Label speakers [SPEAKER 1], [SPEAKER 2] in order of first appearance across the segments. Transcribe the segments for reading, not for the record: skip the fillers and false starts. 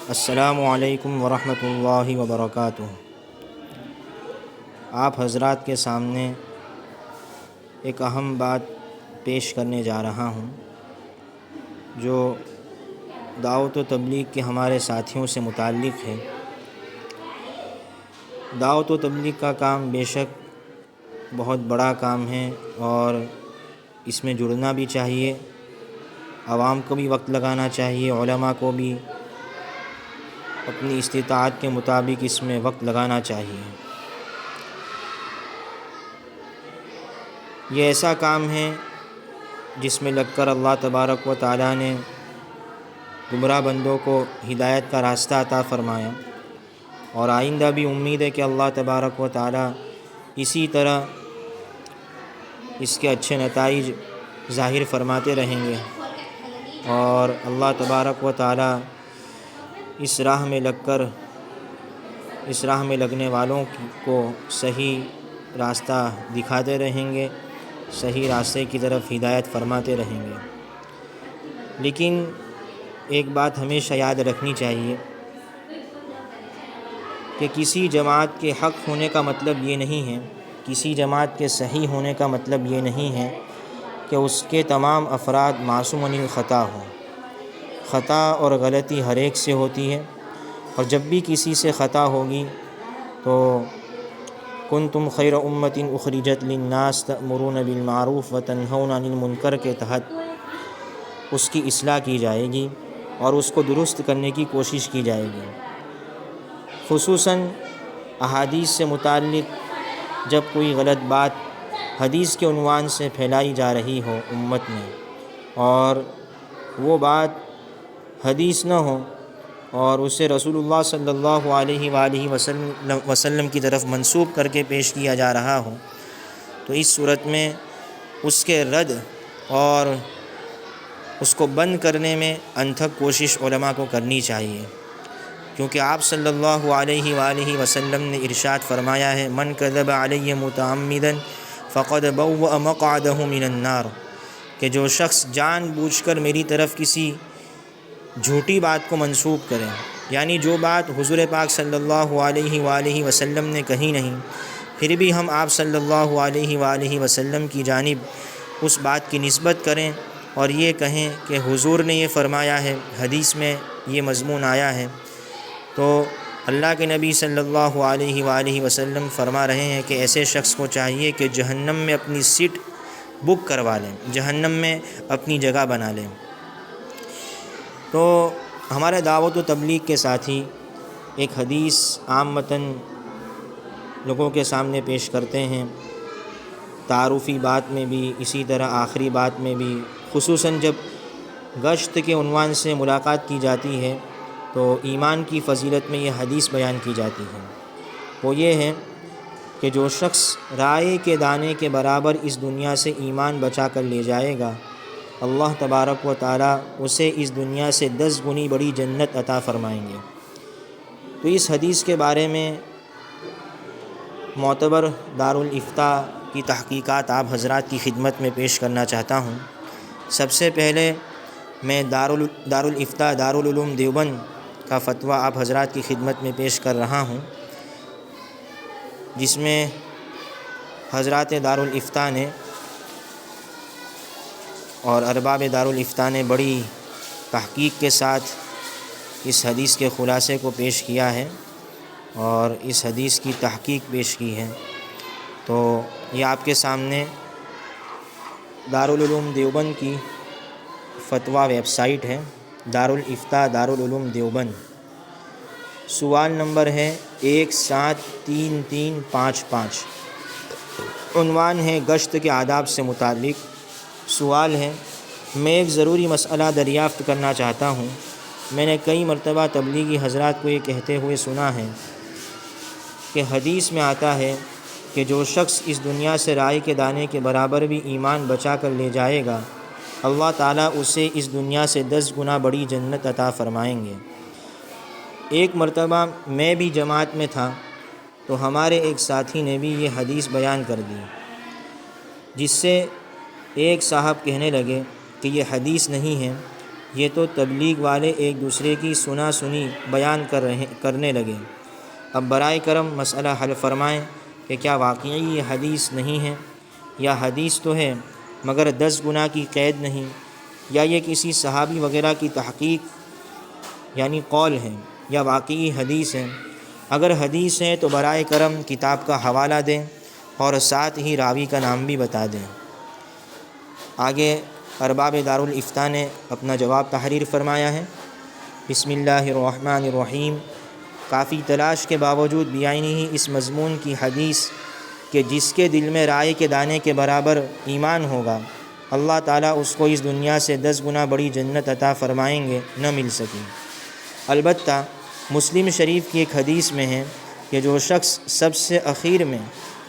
[SPEAKER 1] السلام علیکم ورحمۃ اللہ وبرکاتہ۔ آپ حضرات کے سامنے ایک اہم بات پیش کرنے جا رہا ہوں جو دعوت و تبلیغ کے ہمارے ساتھیوں سے متعلق ہے۔ دعوت و تبلیغ کا کام بے شک بہت بڑا کام ہے اور اس میں جڑنا بھی چاہیے، عوام کو بھی وقت لگانا چاہیے، علماء کو بھی اپنی استطاعت کے مطابق اس میں وقت لگانا چاہیے۔ یہ ایسا کام ہے جس میں لگ کر اللہ تبارک و تعالیٰ نے گمراہ بندوں کو ہدایت کا راستہ عطا فرمایا، اور آئندہ بھی امید ہے کہ اللہ تبارک و تعالیٰ اسی طرح اس کے اچھے نتائج ظاہر فرماتے رہیں گے، اور اللہ تبارک و تعالیٰ اس راہ میں لگنے والوں کو صحیح راستہ دکھاتے رہیں گے، صحیح راستے کی طرف ہدایت فرماتے رہیں گے۔ لیکن ایک بات ہمیشہ یاد رکھنی چاہیے کہ کسی جماعت کے حق ہونے کا مطلب یہ نہیں ہے، کسی جماعت کے صحیح ہونے کا مطلب یہ نہیں ہے کہ اس کے تمام افراد معصوم عن الخطا ہوں۔ خطا اور غلطی ہر ایک سے ہوتی ہے، اور جب بھی کسی سے خطا ہوگی تو کنتم خیر امۃ اخرجت للناس تأمرون بالمعروف وتنہون عن المنکر کے تحت اس کی اصلاح کی جائے گی اور اس کو درست کرنے کی کوشش کی جائے گی۔ خصوصاً احادیث سے متعلق جب کوئی غلط بات حدیث کے عنوان سے پھیلائی جا رہی ہو امت میں، اور وہ بات حدیث نہ ہو اور اسے رسول اللہ صلی اللہ علیہ وآلہ وسلم کی طرف منسوب کر کے پیش کیا جا رہا ہو، تو اس صورت میں اس کے رد اور اس کو بند کرنے میں انتھک کوشش علماء کو کرنی چاہیے، کیونکہ آپ صلی اللہ علیہ وآلہ وسلم نے ارشاد فرمایا ہے من کذب علی متعمدا فقد بوأ مقعدہ من النار، کہ جو شخص جان بوجھ کر میری طرف کسی جھوٹی بات کو منسوب کریں، یعنی جو بات حضور پاک صلی اللہ علیہ وآلہ وسلم نے کہی نہیں، پھر بھی ہم آپ صلی اللہ علیہ وآلہ وسلم کی جانب اس بات کی نسبت کریں اور یہ کہیں کہ حضور نے یہ فرمایا ہے، حدیث میں یہ مضمون آیا ہے، تو اللہ کے نبی صلی اللہ علیہ وآلہ وسلم فرما رہے ہیں کہ ایسے شخص کو چاہیے کہ جہنم میں اپنی سیٹ بک کروا لیں، جہنم میں اپنی جگہ بنا لیں۔ تو ہمارے دعوت و تبلیغ کے ساتھی ایک حدیث عامتاً لوگوں کے سامنے پیش کرتے ہیں، تعارفی بات میں بھی، اسی طرح آخری بات میں بھی، خصوصاً جب گشت کے عنوان سے ملاقات کی جاتی ہے تو ایمان کی فضیلت میں یہ حدیث بیان کی جاتی ہے۔ وہ یہ ہے کہ جو شخص رائے کے دانے کے برابر اس دنیا سے ایمان بچا کر لے جائے گا، اللہ تبارک و تعالیٰ اسے اس دنیا سے 10 گنی بڑی جنت عطا فرمائیں گے۔ تو اس حدیث کے بارے میں معتبر دارالافتاء کی تحقیقات آپ حضرات کی خدمت میں پیش کرنا چاہتا ہوں۔ سب سے پہلے میں دارالافتاء دارالعلوم دیوبند کا فتویٰ آپ حضرات کی خدمت میں پیش کر رہا ہوں، جس میں حضرات دارالافتاء نے اور ارباب دارالافتاء نے بڑی تحقیق کے ساتھ اس حدیث کے خلاصے کو پیش کیا ہے اور اس حدیث کی تحقیق پیش کی ہے۔ تو یہ آپ کے سامنے دارالعلوم دیوبند کی فتویٰ ویب سائٹ ہے، دارالافتاء دارالعلوم دیوبند۔ سوال نمبر ہے 173355، عنوان ہے گشت کے آداب سے متعلق۔ سوال ہے میں ایک ضروری مسئلہ دریافت کرنا چاہتا ہوں۔ میں نے کئی مرتبہ تبلیغی حضرات کو یہ کہتے ہوئے سنا ہے کہ حدیث میں آتا ہے کہ جو شخص اس دنیا سے رائے کے دانے کے برابر بھی ایمان بچا کر لے جائے گا، اللہ تعالیٰ اسے اس دنیا سے 10 گنا بڑی جنت عطا فرمائیں گے۔ ایک مرتبہ میں بھی جماعت میں تھا تو ہمارے ایک ساتھی نے بھی یہ حدیث بیان کر دی، جس سے ایک صاحب کہنے لگے کہ یہ حدیث نہیں ہے، یہ تو تبلیغ والے ایک دوسرے کی سنا سنی بیان کرنے لگے۔ اب برائے کرم مسئلہ حل فرمائیں کہ کیا واقعی یہ حدیث نہیں ہے، یا حدیث تو ہے مگر 10 گنا کی قید نہیں، یا یہ کسی صحابی وغیرہ کی تحقیق یعنی قول ہے، یا واقعی حدیث ہے۔ اگر حدیث ہے تو برائے کرم کتاب کا حوالہ دیں اور ساتھ ہی راوی کا نام بھی بتا دیں۔ آگے ارباب دارالافتاء نے اپنا جواب تحریر فرمایا ہے۔ بسم اللہ الرحمن الرحیم۔ کافی تلاش کے باوجود بھی نہیں اس مضمون کی حدیث کہ جس کے دل میں رائے کے دانے کے برابر ایمان ہوگا، اللہ تعالیٰ اس کو اس دنیا سے 10 گنا بڑی جنت عطا فرمائیں گے، نہ مل سکی۔ البتہ مسلم شریف کی ایک حدیث میں ہے کہ جو شخص سب سے اخیر میں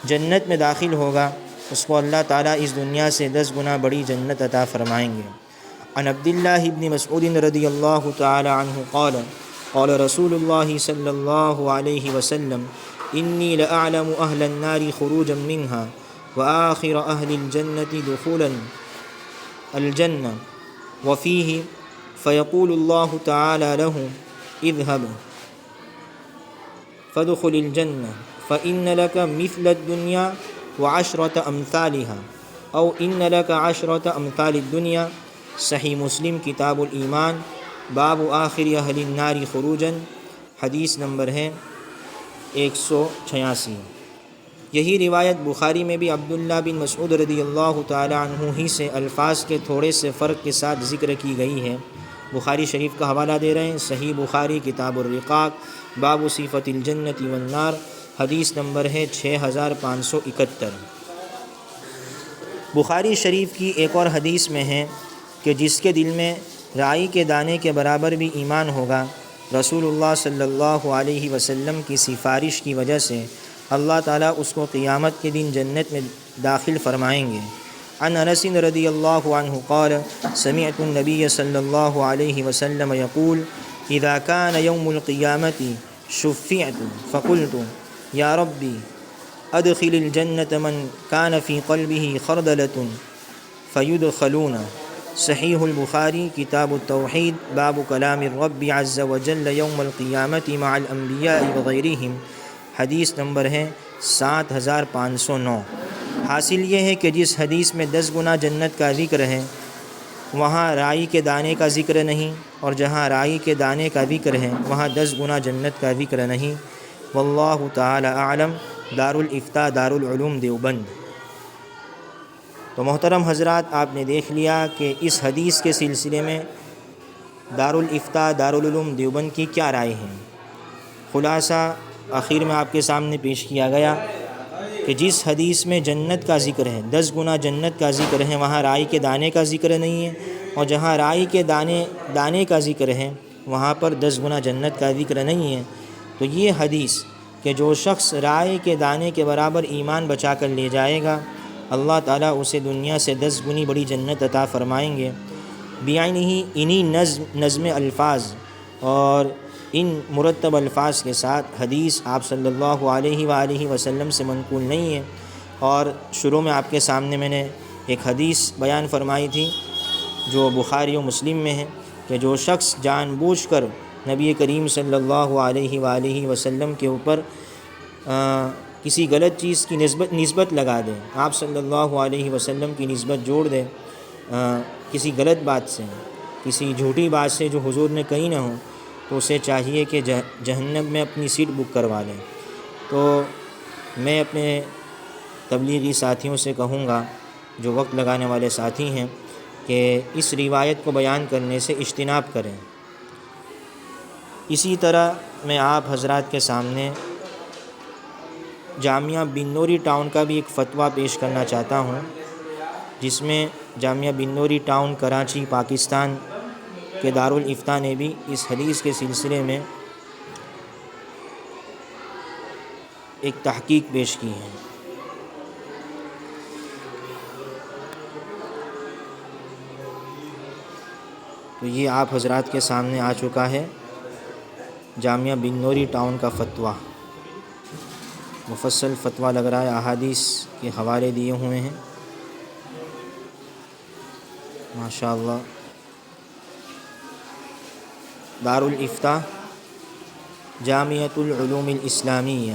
[SPEAKER 1] جنت میں داخل ہوگا اس کو اللہ تعالیٰ اس دنیا سے 10 گنا بڑی جنت عطا فرمائیں گے۔ عن عبداللہ ابن مسعود رضی اللہ تعالی عنہ قال قال رسول اللہ صلی اللہ علیہ وسلم انی لأعلم اہل النار خروجا منها وآخر اہل الجنة دخولا الجنة وفیہ فیقول اللہ تعالی له اذهب فادخل الجنة فإن لك مثل الدنيا وعشرة أمثالها أو إن لك 10 أمثال الدنيا۔ صحیح مسلم کتاب الایمان باب آخر اہل النار خروجا، حدیث نمبر ہے 186۔ یہی روایت بخاری میں بھی عبداللہ بن مسعود رضی اللہ تعالی عنہ ہی سے الفاظ کے تھوڑے سے فرق کے ساتھ ذکر کی گئی ہے۔ بخاری شریف کا حوالہ دے رہے ہیں، صحیح بخاری کتاب الرقاق باب صفت الجنت والنار، حدیث نمبر ہے 6571۔ بخاری شریف کی ایک اور حدیث میں ہے کہ جس کے دل میں رائی کے دانے کے برابر بھی ایمان ہوگا، رسول اللہ صلی اللہ علیہ وسلم کی سفارش کی وجہ سے اللہ تعالیٰ اس کو قیامت کے دن جنت میں داخل فرمائیں گے۔ عن انس رضی اللہ عنہ قال سمعت النبی صلی اللہ علیہ وسلم یقول اذا كان يوم القیامة شفعت فقلت یا ربی ادخل الجنة من كان في قلبه خردلة فيدخلون۔ صحیح البخاری کتاب التوحید باب کلام الرب عز وجل یوم القیامت مع الانبیاء وغیرہم، حدیث نمبر ہے 7509۔ حاصل یہ ہے کہ جس حدیث میں 10 گنا جنت کا ذکر ہے وہاں رائی کے دانے کا ذکر نہیں، اور جہاں رائی کے دانے کا ذکر ہے وہاں 10 گنا جنت کا ذکر نہیں۔ واللہ تعالی اعلم۔ دارالافتاء دارالعلوم دیوبند۔ تو محترم حضرات، آپ نے دیکھ لیا کہ اس حدیث کے سلسلے میں دارالافتاء دارالعلوم دیوبند کی کیا رائے ہے۔ خلاصہ آخر میں آپ کے سامنے پیش کیا گیا کہ جس حدیث میں جنت کا ذکر ہے، 10 گنا جنت کا ذکر ہے، وہاں رائی کے دانے کا ذکر نہیں ہے، اور جہاں رائی کے دانے کا ذکر ہے وہاں پر 10 گنا جنت کا ذکر نہیں ہے۔ تو یہ حدیث کہ جو شخص رائے کے دانے کے برابر ایمان بچا کر لے جائے گا، اللہ تعالیٰ اسے دنیا سے 10 گنی بڑی جنت عطا فرمائیں گے، بعینہ انہی نظم الفاظ اور ان مرتب الفاظ کے ساتھ حدیث آپ صلی اللہ علیہ وآلہ وسلم سے منقول نہیں ہے۔ اور شروع میں آپ کے سامنے میں نے ایک حدیث بیان فرمائی تھی جو بخاری و مسلم میں ہے کہ جو شخص جان بوجھ کر نبی کریم صلی اللہ علیہ وآلہ وسلم کے اوپر کسی غلط چیز کی نسبت لگا دے، آپ صلی اللہ علیہ وسلم کی نسبت جوڑ دے کسی غلط بات سے، کسی جھوٹی بات سے جو حضور نے کہی نہ ہو، تو اسے چاہیے کہ جہنم میں اپنی سیٹ بک کروا لیں۔ تو میں اپنے تبلیغی ساتھیوں سے کہوں گا، جو وقت لگانے والے ساتھی ہیں، کہ اس روایت کو بیان کرنے سے اجتناب کریں۔ اسی طرح میں آپ حضرات کے سامنے جامعہ بن نوری ٹاؤن کا بھی ایک فتویٰ پیش کرنا چاہتا ہوں، جس میں جامعہ بن نوری ٹاؤن کراچی پاکستان کے دارالافتاء نے بھی اس حدیث کے سلسلے میں ایک تحقیق پیش کی ہے۔ تو یہ آپ حضرات کے سامنے آ چکا ہے جامعہ بن نوری ٹاؤن کا فتویٰ، مفصل فتویٰ لگ رہا ہے، احادیث کے حوالے دیے ہوئے ہیں ماشاء اللہ۔ دارالافتاء جامعۃ العلوم الاسلامیہ،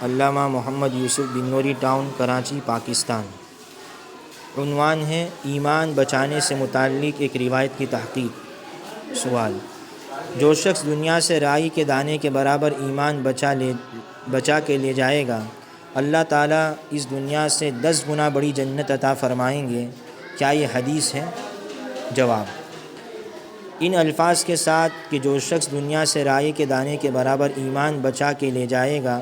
[SPEAKER 1] علامہ محمد یوسف بن نوری ٹاؤن، کراچی، پاکستان۔ عنوان ہے ایمان بچانے سے متعلق ایک روایت کی تحقیق۔ سوال: جو شخص دنیا سے رائی کے دانے کے برابر ایمان بچا کے لے جائے گا، اللہ تعالیٰ اس دنیا سے 10 گنا بڑی جنت عطا فرمائیں گے، کیا یہ حدیث ہے؟ جواب: ان الفاظ کے ساتھ کہ جو شخص دنیا سے رائی کے دانے کے برابر ایمان بچا کے لے جائے گا،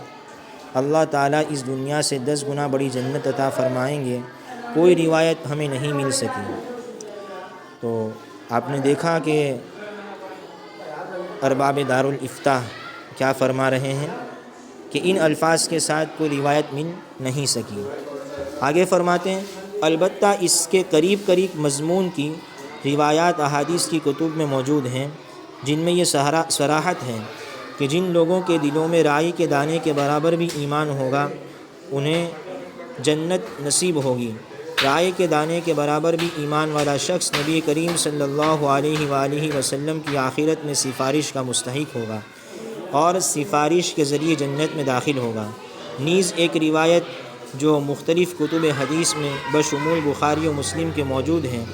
[SPEAKER 1] اللہ تعالیٰ اس دنیا سے 10 گنا بڑی جنت عطا فرمائیں گے، کوئی روایت ہمیں نہیں مل سکی۔ تو آپ نے دیکھا کہ ارباب دارالافتاء کیا فرما رہے ہیں کہ ان الفاظ کے ساتھ کوئی روایت مل نہیں سکی۔ آگے فرماتے ہیں البتہ اس کے قریب مضمون کی روایات احادیث کی کتب میں موجود ہیں، جن میں یہ صراحت ہے کہ جن لوگوں کے دلوں میں رائی کے دانے کے برابر بھی ایمان ہوگا انہیں جنت نصیب ہوگی۔ رائی کے دانے کے برابر بھی ایمان والا شخص نبی کریم صلی اللہ علیہ وآلہ وسلم کی آخرت میں سفارش کا مستحق ہوگا اور سفارش کے ذریعے جنت میں داخل ہوگا۔ نیز ایک روایت جو مختلف کتب حدیث میں بشمول بخاری و مسلم کے موجود ہیں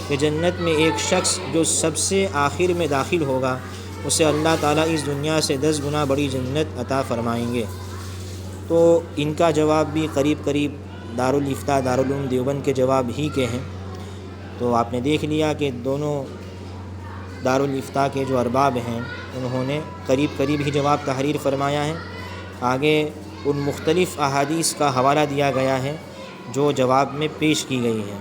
[SPEAKER 1] کہ جنت میں ایک شخص جو سب سے آخر میں داخل ہوگا اسے اللہ تعالیٰ اس دنیا سے 10 گنا بڑی جنت عطا فرمائیں گے۔ تو ان کا جواب بھی قریب دارالافتاء دارالعلوم دیوبند کے جواب ہی کے ہیں۔ تو آپ نے دیکھ لیا کہ دونوں دارالافتاء کے جو ارباب ہیں انہوں نے قریب ہی جواب تحریر فرمایا ہے۔ آگے ان مختلف احادیث کا حوالہ دیا گیا ہے جو جواب میں پیش کی گئی ہے۔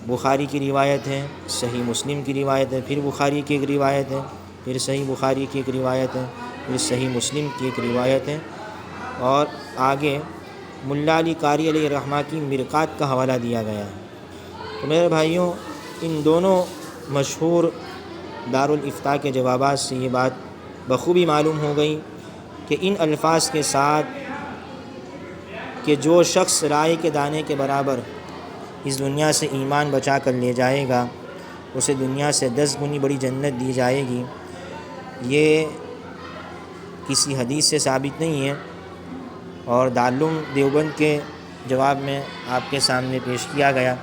[SPEAKER 1] بخاری کی روایت ہے، صحیح مسلم کی روایت ہے، پھر بخاری کی ایک روایت ہے، پھر صحیح بخاری کی ایک روایت ہے، پھر صحیح مسلم کی ایک روایت ہے، اور آگے ملا علی قاری علیہ الرحمہ کی مرقات کا حوالہ دیا گیا ہے۔ تو میرے بھائیوں، ان دونوں مشہور دارالافتاء کے جوابات سے یہ بات بخوبی معلوم ہو گئی کہ ان الفاظ کے ساتھ کہ جو شخص رائی کے دانے کے برابر اس دنیا سے ایمان بچا کر لے جائے گا اسے دنیا سے 10 گنی بڑی جنت دی جائے گی، یہ کسی حدیث سے ثابت نہیں ہے، اور دارالعلوم دیوبند کے جواب میں آپ کے سامنے پیش کیا گیا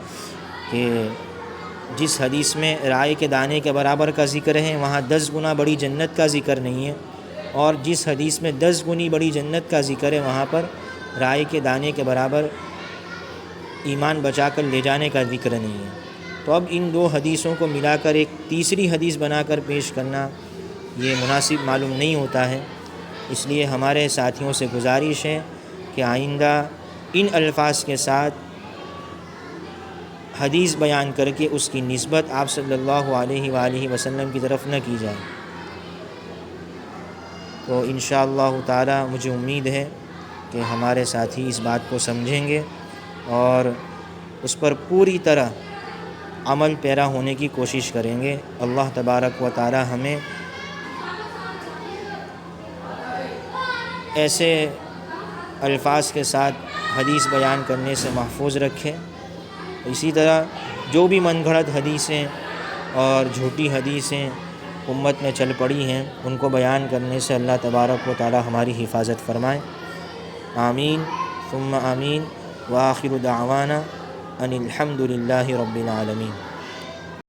[SPEAKER 1] کہ جس حدیث میں رائے کے دانے کے برابر کا ذکر ہے وہاں 10 گنا بڑی جنت کا ذکر نہیں ہے، اور جس حدیث میں 10 گنی بڑی جنت کا ذکر ہے وہاں پر رائے کے دانے کے برابر ایمان بچا کر لے جانے کا ذکر نہیں ہے۔ تو اب ان دو حدیثوں کو ملا کر ایک تیسری حدیث بنا کر پیش کرنا یہ مناسب معلوم نہیں ہوتا ہے، اس لیے ہمارے ساتھیوں سے گزارش ہے کہ آئندہ ان الفاظ کے ساتھ حدیث بیان کر کے اس کی نسبت آپ صلی اللہ علیہ وآلہ وسلم کی طرف نہ کی جائے۔ تو انشاءاللہ تعالی مجھے امید ہے کہ ہمارے ساتھی اس بات کو سمجھیں گے اور اس پر پوری طرح عمل پیرا ہونے کی کوشش کریں گے۔ اللہ تبارک و تعالی ہمیں ایسے الفاظ کے ساتھ حدیث بیان کرنے سے محفوظ رکھے۔ اسی طرح جو بھی من گھڑت حدیثیں اور جھوٹی حدیثیں امت میں چل پڑی ہیں ان کو بیان کرنے سے اللہ تبارک و تعالی ہماری حفاظت فرمائے۔ آمین ثم آمین، وآخر دعوانا ان الحمد للہ رب العالمین۔